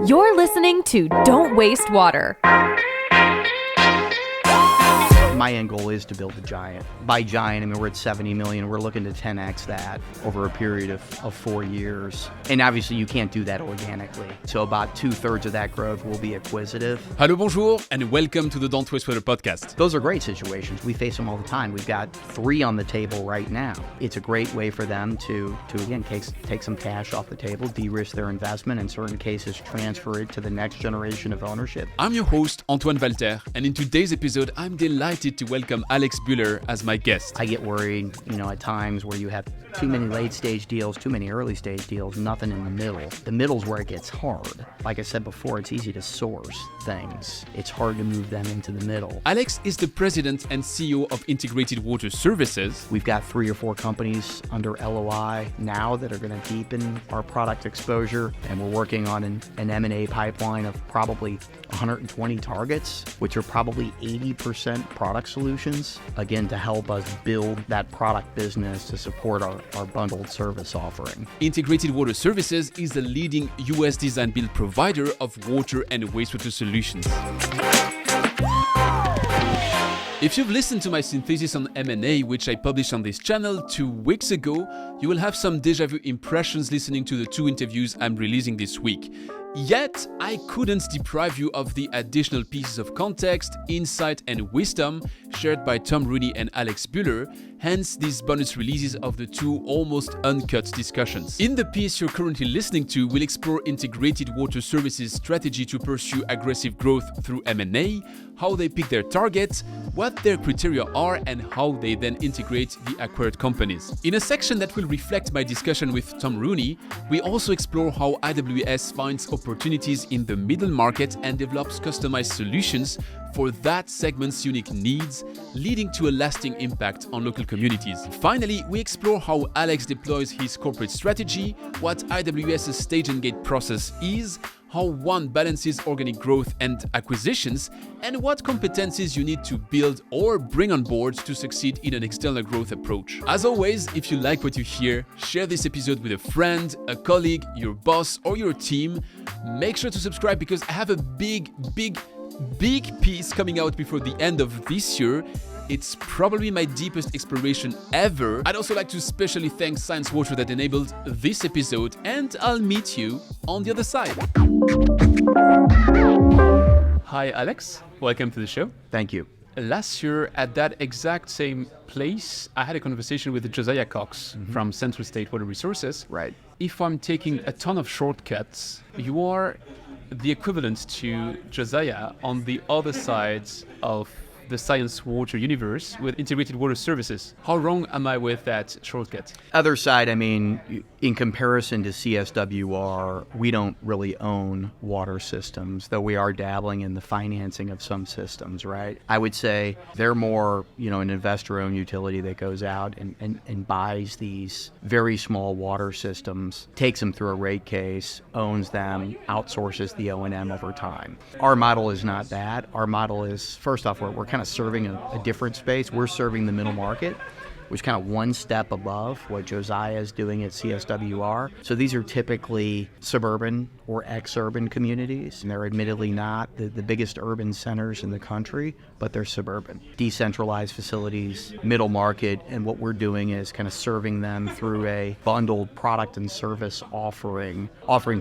You're listening to Don't Waste Water. My end goal is to build a giant. By giant, I mean, we're at 70 million. We're looking to 10x that over a period of 4 years. And obviously, you can't do that organically. So about 2/3 of that growth will be acquisitive. Hello, bonjour, and welcome to the Don't Waste Water podcast. Those are great situations. We face them all the time. We've got 3 on the table right now. It's a great way for them to again, take some cash off the table, de-risk their investment, in certain cases, transfer it to the next generation of ownership. I'm your host, Antoine Walter, and in today's episode, I'm delighted to welcome Alex Buehler as my guest. I get worried, at times where you have too many late-stage deals, too many early-stage deals, nothing in the middle. The middle's where it gets hard. Like I said before, it's easy to source things. It's hard to move them into the middle. Alex is the president and CEO of Integrated Water Services. We've got 3 or 4 companies under LOI now that are going to deepen our product exposure, and we're working on an M&A pipeline of probably 120 targets, which are probably 80% product solutions, again, to help us build that product business to support our bundled service offering. Integrated Water Services is the leading US design build provider of water and wastewater solutions. If you've listened to my synthesis on M&A, which I published on this channel 2 weeks ago, you will have some déjà vu impressions listening to the 2 interviews I'm releasing this week. Yet, I couldn't deprive you of the additional pieces of context, insight, and wisdom shared by Tom Rooney and Alex Buehler, hence these bonus releases of the 2 almost uncut discussions. In the piece you're currently listening to, we'll explore Integrated Water Services' strategy to pursue aggressive growth through M&A, how they pick their targets, what their criteria are, and how they then integrate the acquired companies. In a section that will reflect my discussion with Tom Rooney, we also explore how AWS finds opportunities in the middle market and develops customized solutions for that segment's unique needs, leading to a lasting impact on local communities. Finally, we explore how Alex deploys his corporate strategy, what AWS's stage and gate process is, how one balances organic growth and acquisitions, and what competencies you need to build or bring on board to succeed in an external growth approach. As always, if you like what you hear, share this episode with a friend, a colleague, your boss, or your team. Make sure to subscribe because I have a big piece coming out before the end of this year. It's probably my deepest exploration ever. I'd also like to specially thank Science Water that enabled this episode, and I'll meet you on the other side. Hi Alex, welcome to the show. Thank you. Last year, at that exact same place, I had a conversation with Josiah Cox from Central State Water Resources. Right. If I'm taking a ton of shortcuts, you are the equivalent to Josiah on the other side of the Science Water universe with Integrated Water Services. How wrong am I with that shortcut? Other side, I mean, in comparison to CSWR, we don't really own water systems, though we are dabbling in the financing of some systems, right? I would say they're more, an investor-owned utility that goes out and buys these very small water systems, takes them through a rate case, owns them, outsources the O&M over time. Our model is not that. Our model is, first off, we're kind of serving a different space. We're serving the middle market, which is kind of one step above what Josiah is doing at CSWR. So these are typically suburban or ex-urban communities, and they're admittedly not the biggest urban centers in the country, but they're suburban. Decentralized facilities, middle market, and what we're doing is kind of serving them through a bundled product and service offering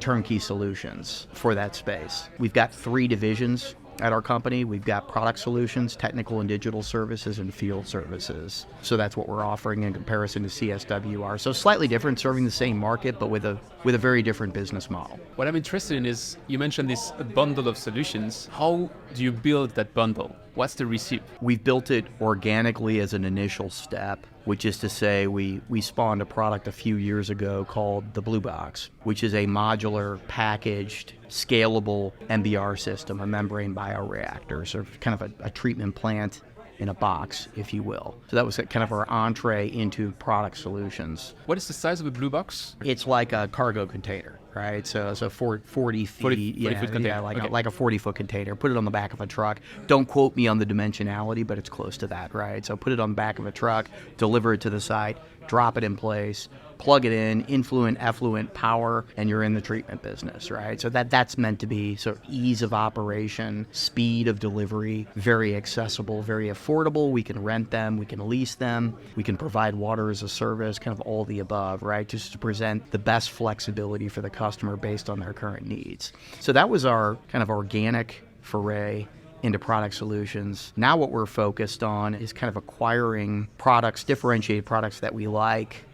turnkey solutions for that space. We've got 3 divisions at our company. We've got product solutions, technical and digital services, and field services. So that's what we're offering in comparison to CSWR. So slightly different, serving the same market, but with a very different business model. What I'm interested in is, you mentioned this bundle of solutions. How do you build that bundle? What's the recipe? We've built it organically as an initial step, which is to say we spawned a product a few years ago called the Blue Box, which is a modular, packaged, scalable MBR system, a membrane bioreactor, so kind of a treatment plant in a box, if you will. So that was kind of our entree into product solutions. What is the size of a Blue Box? It's like a cargo container, right? So 40 feet, 40-foot container. Like a 40-foot container. Put it on the back of a truck. Don't quote me on the dimensionality, but it's close to that, right? So put it on the back of a truck, deliver it to the site, drop it in place, plug it in, influent, effluent, power, and you're in the treatment business, right? So that's meant to be sort of ease of operation, speed of delivery, very accessible, very affordable. We can rent them, we can lease them, we can provide water as a service, kind of all the above, right? Just to present the best flexibility for the customer based on their current needs. So that was our kind of organic foray into product solutions. Now what we're focused on is kind of acquiring products, differentiated products that we like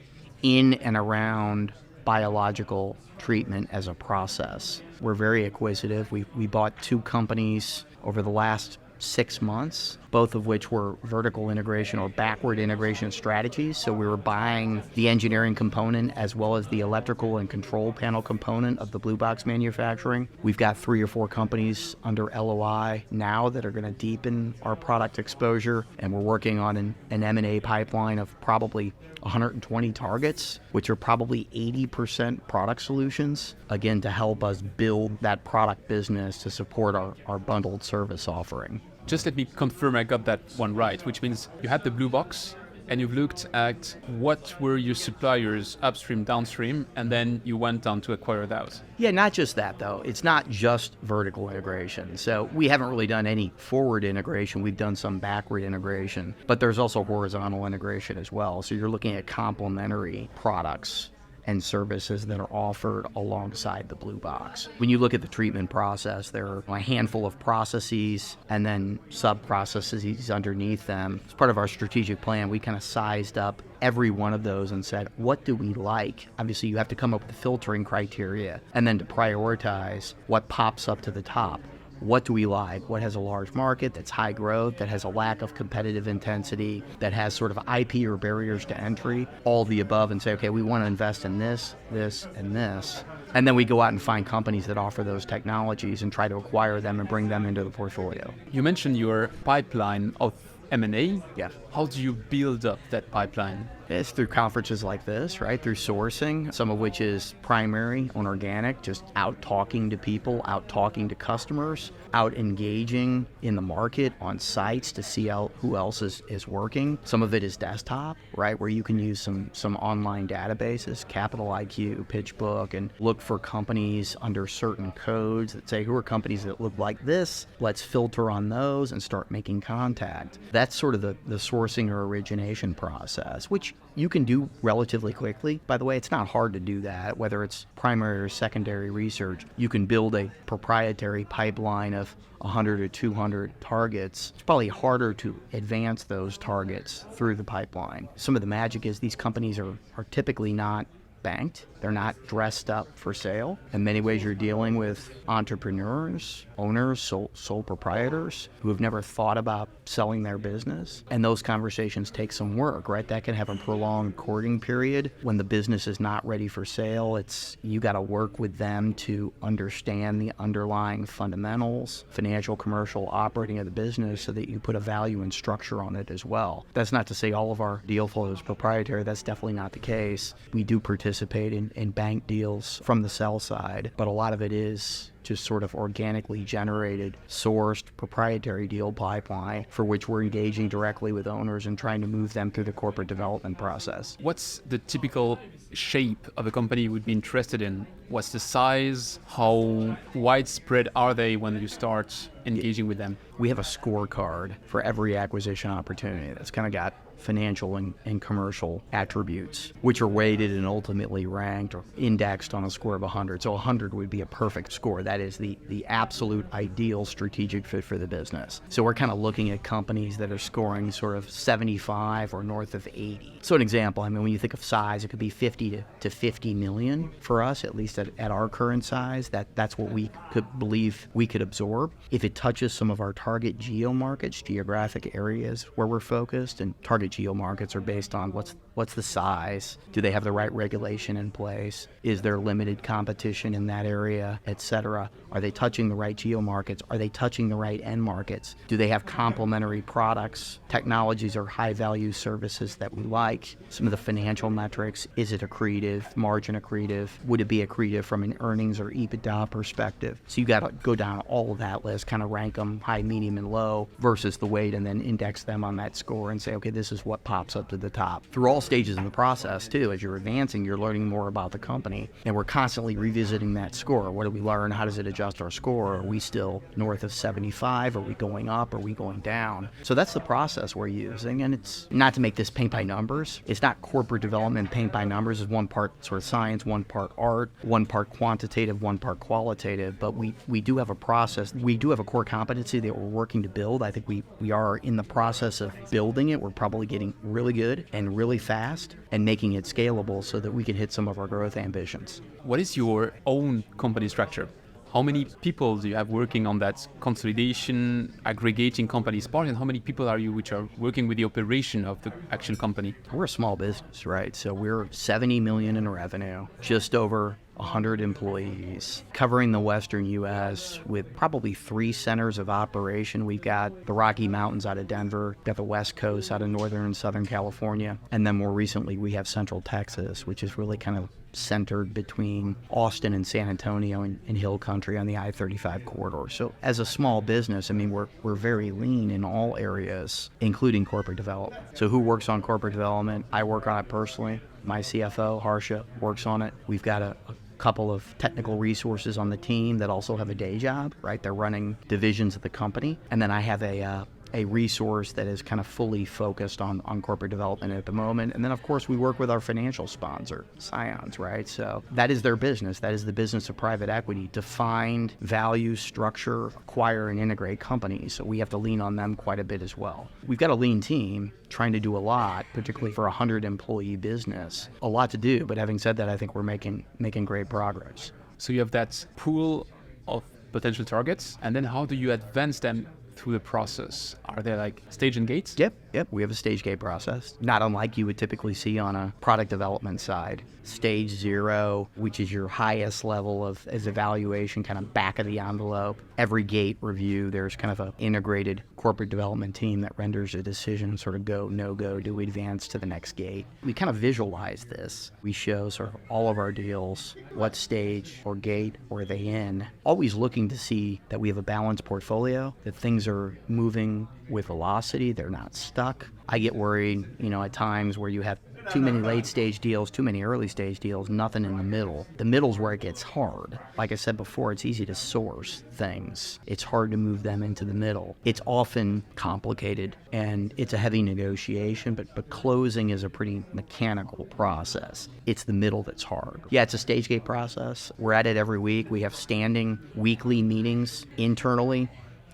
in and around biological treatment as a process. We're very acquisitive. We bought 2 companies over the last 6 months, both of which were vertical integration or backward integration strategies. So we were buying the engineering component as well as the electrical and control panel component of the blue box manufacturing. We've got 3 or 4 companies under LOI now that are going to deepen our product exposure, and we're working on an M&A pipeline of probably 120 targets, which are probably 80% product solutions, again, to help us build that product business to support our bundled service offering. Just let me confirm I got that one right, which means you had the blue box and you've looked at what were your suppliers upstream, downstream, and then you went down to acquire those. Yeah, not just that, though. It's not just vertical integration. So we haven't really done any forward integration. We've done some backward integration, but there's also horizontal integration as well. So you're looking at complementary products and services that are offered alongside the blue box. When you look at the treatment process, there are a handful of processes and then sub-processes underneath them. As part of our strategic plan, we kind of sized up every one of those and said, what do we like? Obviously, you have to come up with the filtering criteria and then to prioritize what pops up to the top. What do we like? What has a large market, that's high growth, that has a lack of competitive intensity, that has sort of IP or barriers to entry, all the above, and say, okay, we want to invest in this, this, and this. And then we go out and find companies that offer those technologies and try to acquire them and bring them into the portfolio. You mentioned your pipeline of M&A. Yeah. How do you build up that pipeline? It's through conferences like this, right? Through sourcing, some of which is primary on organic, just out talking to people, out talking to customers, out engaging in the market on sites to see who else is working. Some of it is desktop, right? Where you can use some online databases, Capital IQ, PitchBook, and look for companies under certain codes that say, who are companies that look like this? Let's filter on those and start making contact. That's sort of the sourcing or origination process, which you can do relatively quickly. By the way, it's not hard to do that, whether it's primary or secondary research. You can build a proprietary pipeline of 100 or 200 targets. It's probably harder to advance those targets through the pipeline. Some of the magic is these companies are typically not banked. They're not dressed up for sale. In many ways, you're dealing with entrepreneurs, owners, sole proprietors who have never thought about selling their business. And those conversations take some work, right? That can have a prolonged courting period. When the business is not ready for sale, you got to work with them to understand the underlying fundamentals, financial, commercial, operating of the business so that you put a value and structure on it as well. That's not to say all of our deal flow is proprietary. That's definitely not the case. We do participate in bank deals from the sell side, but a lot of it is just sort of organically generated, sourced, proprietary deal pipeline for which we're engaging directly with owners and trying to move them through the corporate development process. What's the typical shape of a company you would be interested in? What's the size? How widespread are they when you start engaging with them? We have a scorecard for every acquisition opportunity that's kind of got financial and commercial attributes, which are weighted and ultimately ranked or indexed on a score of 100. So 100 would be a perfect score. That is the absolute ideal strategic fit for the business. So we're kind of looking at companies that are scoring sort of 75 or north of 80. So an example, when you think of size, it could be 50 to 50 million for us, at least at our current size. That's what we could believe we could absorb. If it touches some of our target geo markets, geographic areas where we're focused, and target geo markets are based on what's the size, do they have the right regulation in place, is there limited competition in that area, etc. Are they touching the right geo markets? Are they touching the right end markets? Do they have complementary products, technologies, or high value services that we like? Some of the financial metrics, is it accretive, margin accretive? Would it be accretive from an earnings or EBITDA perspective? So you got to go down all of that list, kind of rank them high, medium, and low versus the weight, and then index them on that score and say, okay, this is versus what pops up to the top. Through all stages of the process, too, as you're advancing, you're learning more about the company. And we're constantly revisiting that score. What did we learn? How does it adjust our score? Are we still north of 75? Are we going up? Are we going down? So that's the process we're using. And it's not to make this paint by numbers. It's not corporate development paint by numbers. It's one part sort of science, one part art, one part quantitative, one part qualitative. But we do have a process. We do have a core competency that we're working to build. I think we are in the process of building it. We're probably getting really good and really fast and making it scalable so that we can hit some of our growth ambitions. What is your own company structure? How many people do you have working on that consolidation, aggregating companies part, and how many people are you which are working with the operation of the actual company? We're a small business, right? So we're 70 million in revenue, just over 100 employees, covering the western U.S. with probably 3 centers of operation. We've got the Rocky Mountains out of Denver, got the West Coast out of Northern and Southern California, and then more recently we have Central Texas, which is really kind of centered between Austin and San Antonio and Hill Country on the I-35 corridor. So as a small business, I mean, we're very lean in all areas, including corporate development. So who works on corporate development? I work on it personally. My CFO, Harsha, works on it. We've got a couple of technical resources on the team that also have a day job, right? They're running divisions of the company. And then I have a resource that is kind of fully focused on corporate development at the moment. And then, of course, we work with our financial sponsor, Scions, right? So that is their business. That is the business of private equity, to find value, structure, acquire, and integrate companies. So we have to lean on them quite a bit as well. We've got a lean team trying to do a lot, particularly for a 100-employee business. A lot to do, but having said that, I think we're making great progress. So you have that pool of potential targets, and then how do you advance them through the process? Are there like stage and gates? Yep. We have a stage gate process, not unlike you would typically see on a product development side. Stage 0, which is your highest level of as evaluation, kind of back of the envelope. Every gate review, there's kind of an integrated corporate development team that renders a decision, sort of go, no go, do we advance to the next gate? We kind of visualize this. We show sort of all of our deals, what stage or gate were they in, always looking to see that we have a balanced portfolio, that things are moving with velocity, they're not stuck. I get worried, at times where you have too many late stage deals, too many early stage deals, nothing in the middle. The middle's where it gets hard. Like I said before, it's easy to source things. It's hard to move them into the middle. It's often complicated and it's a heavy negotiation, but closing is a pretty mechanical process. It's the middle that's hard. Yeah, it's a stage gate process. We're at it every week. We have standing weekly meetings internally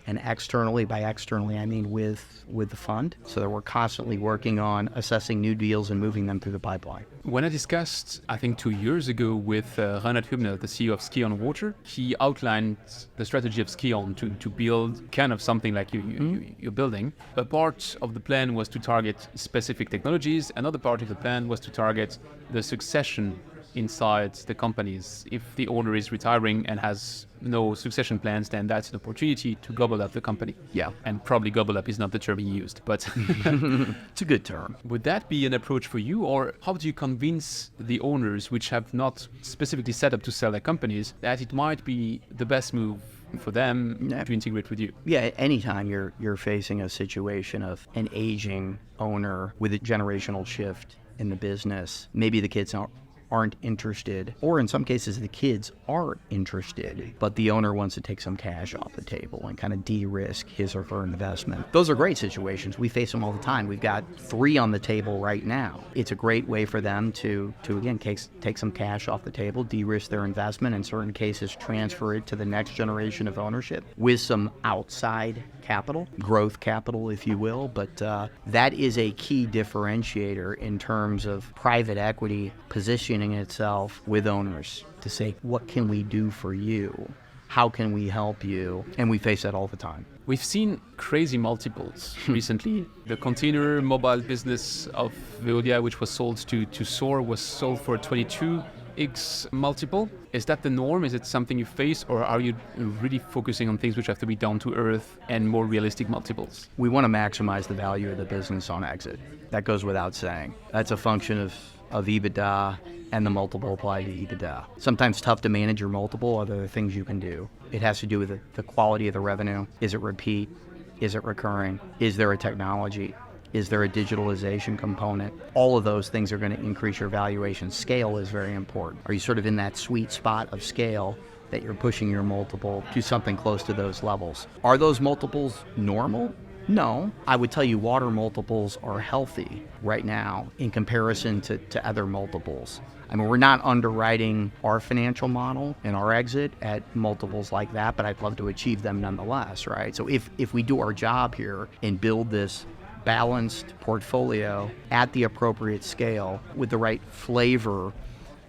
and externally. By externally, I mean with the fund, so that we're constantly working on assessing new deals and moving them through the pipeline. When I discussed, I think 2 years ago, with Reinhard Hübner, the CEO of Ski on Water, he outlined the strategy of Ski on to build kind of something like you're building. A part of the plan was to target specific technologies. Another part of the plan was to target the succession inside the companies. If the owner is retiring and has no succession plans, then that's an opportunity to gobble up the company. Yeah. And probably gobble up is not the term he used, but it's a good term. Would that be an approach for you, or how do you convince the owners which have not specifically set up to sell their companies that it might be the best move for them to integrate with you? Yeah, anytime you're facing a situation of an aging owner with a generational shift in the business, maybe the kids aren't interested, or in some cases the kids are interested, but the owner wants to take some cash off the table and kind of de-risk his or her investment. Those are great situations. We face them all the time. We've got 3 on the table right now. It's a great way for them to again, take some cash off the table, de-risk their investment, in certain cases transfer it to the next generation of ownership with some outside capital, growth capital, if you will. But that is a key differentiator in terms of private equity positioning itself with owners to say, what can we do for you? How can we help you? And we face that all the time. We've seen crazy multiples recently. The container mobile business of Veolia, which was sold to SOAR, was sold for 22x multiple. Is that the norm? Is it something you face, or are you really focusing on things which have to be down to earth and more realistic multiples? We want to maximize the value of the business on exit. That goes without saying. That's a function of EBITDA and the multiple applied to EBITDA. Sometimes tough to manage your multiple, other things you can do. It has to do with the quality of the revenue. Is it repeat? Is it recurring? Is there a technology? Is there a digitalization component? All of those things are going to increase your valuation. Scale is very important. Are you sort of in that sweet spot of scale that you're pushing your multiple to something close to those levels? Are those multiples normal? No. I would tell you water multiples are healthy right now in comparison to other multiples. I mean, we're not underwriting our financial model and our exit at multiples like that, but I'd love to achieve them nonetheless, right? So if we do our job here and build this balanced portfolio at the appropriate scale with the right flavor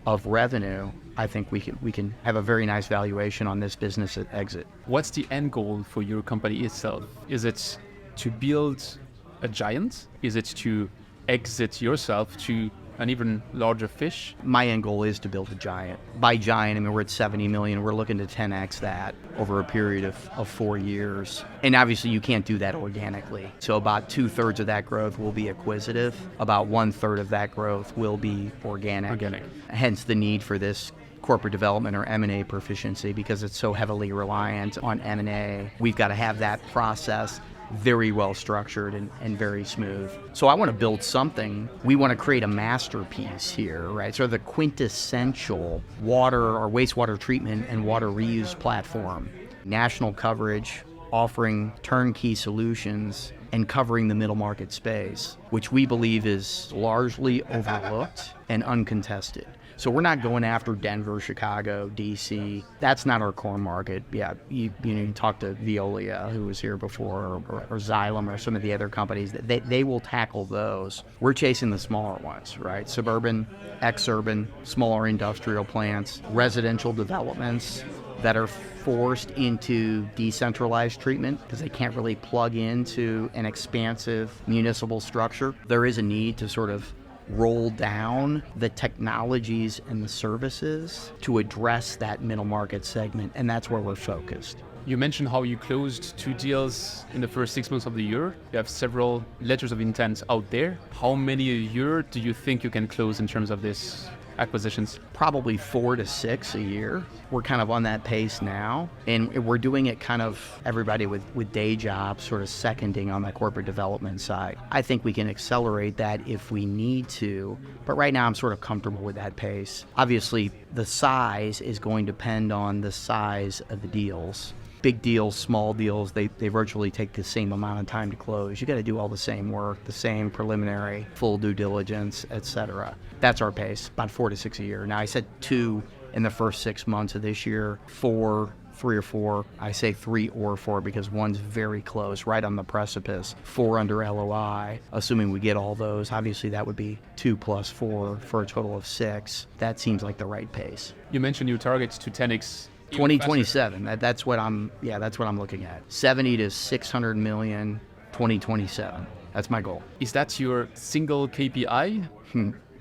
of revenue, I think we can have a very nice valuation on this business at exit. What's the end goal for your company itself? Is it to build a giant? Is it to exit yourself to an even larger fish? My end goal is to build a giant. By giant, I mean, we're at 70 million. We're looking to 10x that over a period of 4 years. And obviously, you can't do that organically. So about 2/3 of that growth will be acquisitive. About 1/3 of that growth will be organic. Hence the need for this corporate development or M&A proficiency, because it's so heavily reliant on M&A. We've got to have that process very well structured and very smooth. So I want to build something. We want to create a masterpiece here, right? So the quintessential water or wastewater treatment and water reuse platform. National coverage, offering turnkey solutions, and covering the middle market space, which we believe is largely overlooked and uncontested. So we're not going after Denver, Chicago, DC. That's not our core market. Yeah, you talk to Veolia, who was here before, or Xylem, or some of the other companies. They will tackle those. We're chasing the smaller ones, right? Suburban, exurban, smaller industrial plants, residential developments that are forced into decentralized treatment because they can't really plug into an expansive municipal structure. There is a need to sort of roll down the technologies and the services to address that middle market segment, and that's where we're focused. You mentioned how you closed 2 deals in the first 6 months of the year. You have several letters of intent out there. How many a year do you think you can close in terms of this acquisitions? Probably 4 to 6 a year. We're kind of on that pace now, and we're doing it kind of everybody with day jobs sort of seconding on the corporate development side. I think we can accelerate that if we need to, but right now I'm sort of comfortable with that pace. Obviously, the size is going to depend on the size of the deals. Big deals, small deals, they virtually take the same amount of time to close. You got to do all the same work, the same preliminary, full due diligence, etc. That's our pace, about 4 to 6 a year. Now, I said 2 in the first 6 months of this year, 3 or 4. I say 3 or 4 because one's very close, right on the precipice. 4 under LOI, assuming we get all those. Obviously, that would be 2 plus 4 for a total of 6. That seems like the right pace. You mentioned your targets to 10x. 2027. That's what I'm looking at. 70 to 600 million, 2027. That's my goal. Is that your single KPI?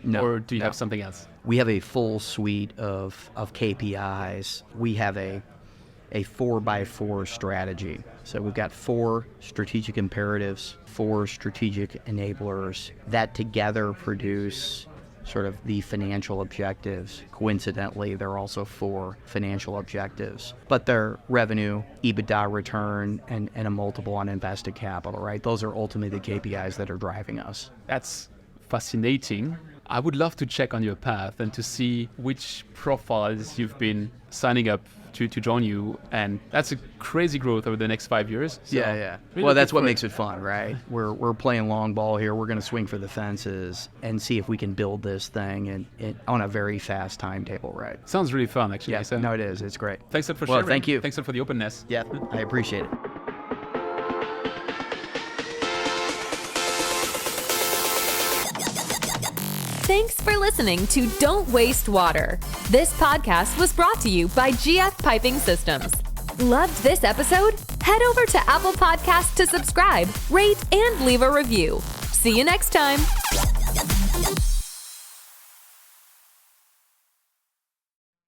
No. Or do you have something else? We have a full suite of KPIs. We have a 4x4 strategy. So we've got 4 strategic imperatives, 4 strategic enablers that together produce sort of the financial objectives. Coincidentally, there are also 4 financial objectives, but they're revenue, EBITDA return, and a multiple on invested capital, right? Those are ultimately the KPIs that are driving us. That's fascinating. I would love to check on your path and to see which profiles you've been signing up to join you, and that's a crazy growth over the next 5 years. So yeah. Really well, that's what makes it fun, right? We're playing long ball here. We're going to swing for the fences and see if we can build this thing and on a very fast timetable, right? Sounds really fun, actually. Yeah, no, it is. It's great. Thanks a lot for sharing. Well, thank you. Thanks a lot for the openness. Yeah, I appreciate it. Thanks for listening to Don't Waste Water. This podcast was brought to you by GF Piping Systems. Loved this episode? Head over to Apple Podcasts to subscribe, rate, and leave a review. See you next time.